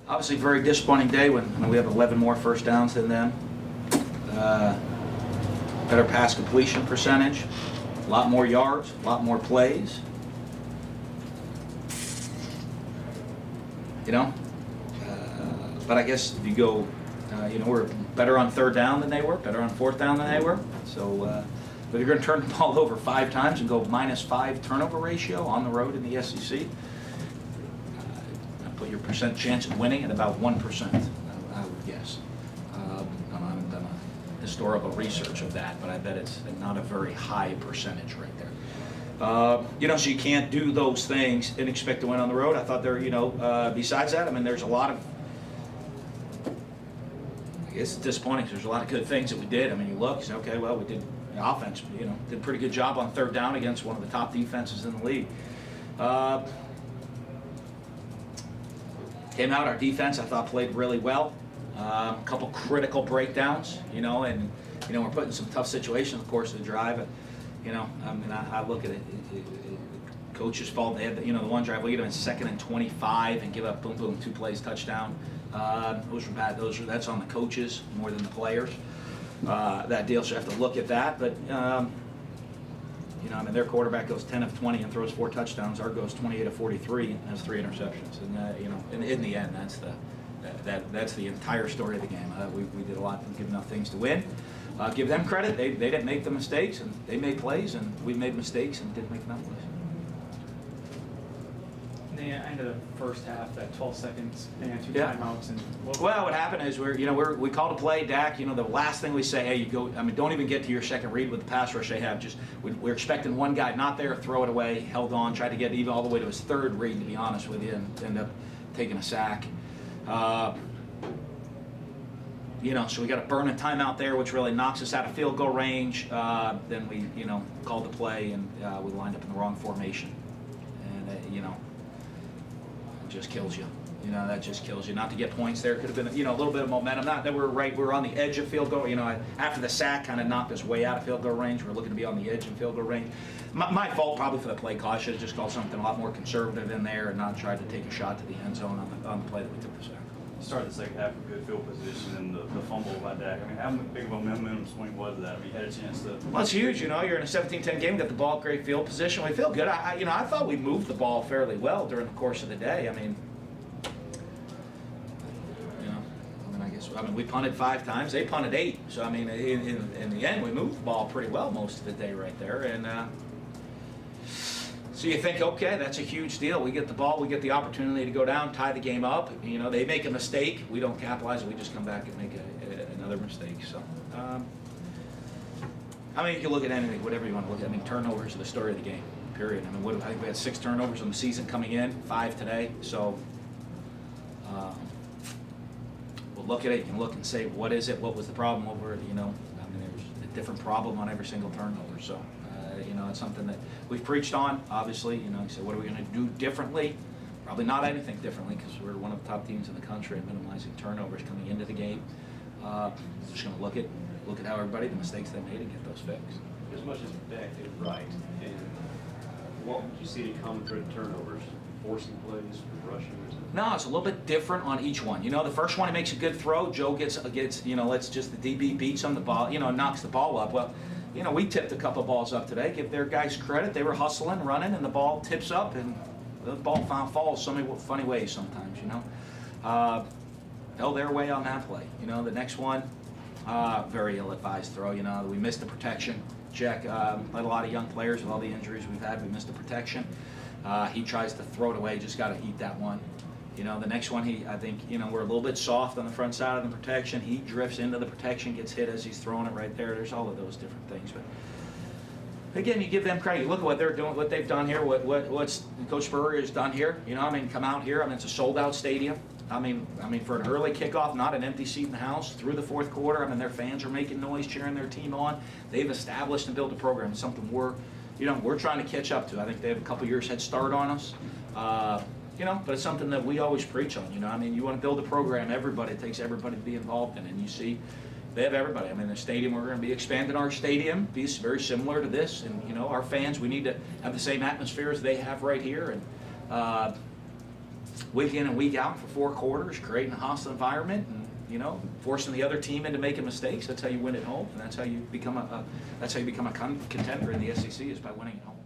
Obviously, very disappointing day when we have 11 more first downs than them. Better pass completion percentage, a lot more yards, a lot more plays. You know, but I guess if you go, we're better on third down than they were, better on fourth down than they were. So, but you're going to turn the ball over 5 times and go -5 turnover ratio on the road in the SEC. Put your percent chance of winning at about 1%, I would guess. I haven't done a historical research of that, but I bet it's not a very high percentage right there. So you can't do those things and expect to win on the road. I thought besides that, I mean, there's a lot of, I guess it's disappointing because there's a lot of good things that we did. I mean, you look, you say, okay, well, we did the offense, did a pretty good job on third down against one of the top defenses in the league. Came out, our defense, I thought, played really well. A couple critical breakdowns, and we're put in some tough situations, of course, to drive. I look at it. Coach's fault. They had the one drive lead them in 2nd and 25 and give up boom 2 plays touchdown. Those were bad. That's on the coaches more than the players. That deal, so you have to look at that. But their quarterback goes 10 of 20 and throws 4 touchdowns. Our goes 28 of 43 and has 3 interceptions. And in the end, that's the entire story of the game. We did a lot to give enough things to win. Give them credit. They didn't make the mistakes, and they made plays, and we made mistakes and didn't make enough plays. The end of the first half, that 12 seconds, they had 2 Yeah. timeouts. And what happened is we called a play, Dak. The last thing we say, hey, you go. I mean, don't even get to your second read with the pass rush they have. Just we're expecting one guy not there, throw it away, held on, tried to get even all the way to his 3rd read, to be honest with you, and end up taking a sack. So we got to burn a timeout there, which really knocks us out of field goal range. Then we, called the play, and we lined up in the wrong formation, and it just kills you. That just kills you. Not to get points there, could have been, a little bit of momentum. Not that we're on the edge of field goal. After the sack kind of knocked us way out of field goal range. We're looking to be on the edge of field goal range. My fault probably for the play call. I should have just called something a lot more conservative in there and not tried to take a shot to the end zone on the play that we took the sack. Started the second half with good field position and the fumble by Dak. I mean, how big of a momentum swing was that? I mean, you had a chance to. Well, it's huge. You're in a 17-10 game, got the ball, great field position. We feel good. I thought we moved the ball fairly well during the course of the day. We punted 5 times. They punted 8. So in the end, we moved the ball pretty well most of the day right there. And so you think, okay, that's a huge deal. We get the ball, we get the opportunity to go down, tie the game up. They make a mistake, we don't capitalize it. We just come back and make another mistake. So, you can look at anything, whatever you want to look at. Turnovers are the story of the game. Period. I think we had 6 turnovers in the season coming in, 5 today. So. We'll look at it, you can look and say, what is it? What was the problem over it? There's a different problem on every single turnover. So, it's something that we've preached on, obviously. You say, what are we going to do differently? Probably not anything differently because we're one of the top teams in the country at minimizing turnovers coming into the game. Just going to look at how everybody, the mistakes they made, and get those fixed. As much as Dak did right, and what would you see common thread turnovers? Forcing plays, rushing, or something? No, it's a little bit different on each one. The first one he makes a good throw. Joe gets let's just the DB beats him, the ball, knocks the ball up. Well, we tipped a couple balls up today. Give their guys credit. They were hustling, running, and the ball tips up, and the ball falls so many funny ways sometimes, Fell their way on that play. The next one, very ill-advised throw. We missed the protection. Check. Let a lot of young players with all the injuries we've had. We missed the protection. He tries to throw it away. Just got to eat that one. The next one, I think, we're a little bit soft on the front side of the protection. He drifts into the protection, gets hit as he's throwing it right there. There's all of those different things. But again, you give them credit. You look at what they're doing, what they've done here, what's Coach Spurrier has done here. Come out here. It's a sold-out stadium. For an early kickoff, not an empty seat in the house through the 4th quarter. Their fans are making noise, cheering their team on. They've established and built a program. It's something we're trying to catch up to. I think they have a couple years head start on us. But it's something that we always preach on. You want to build a program, it takes everybody to be involved in it. And you see, they have everybody. The stadium, we're going to be expanding our stadium, be very similar to this. And, our fans, we need to have the same atmosphere as they have right here. And week in and week out for 4 quarters, creating a hostile environment, and forcing the other team into making mistakes. That's how you win at home, and that's how you become a contender in the SEC, is by winning at home.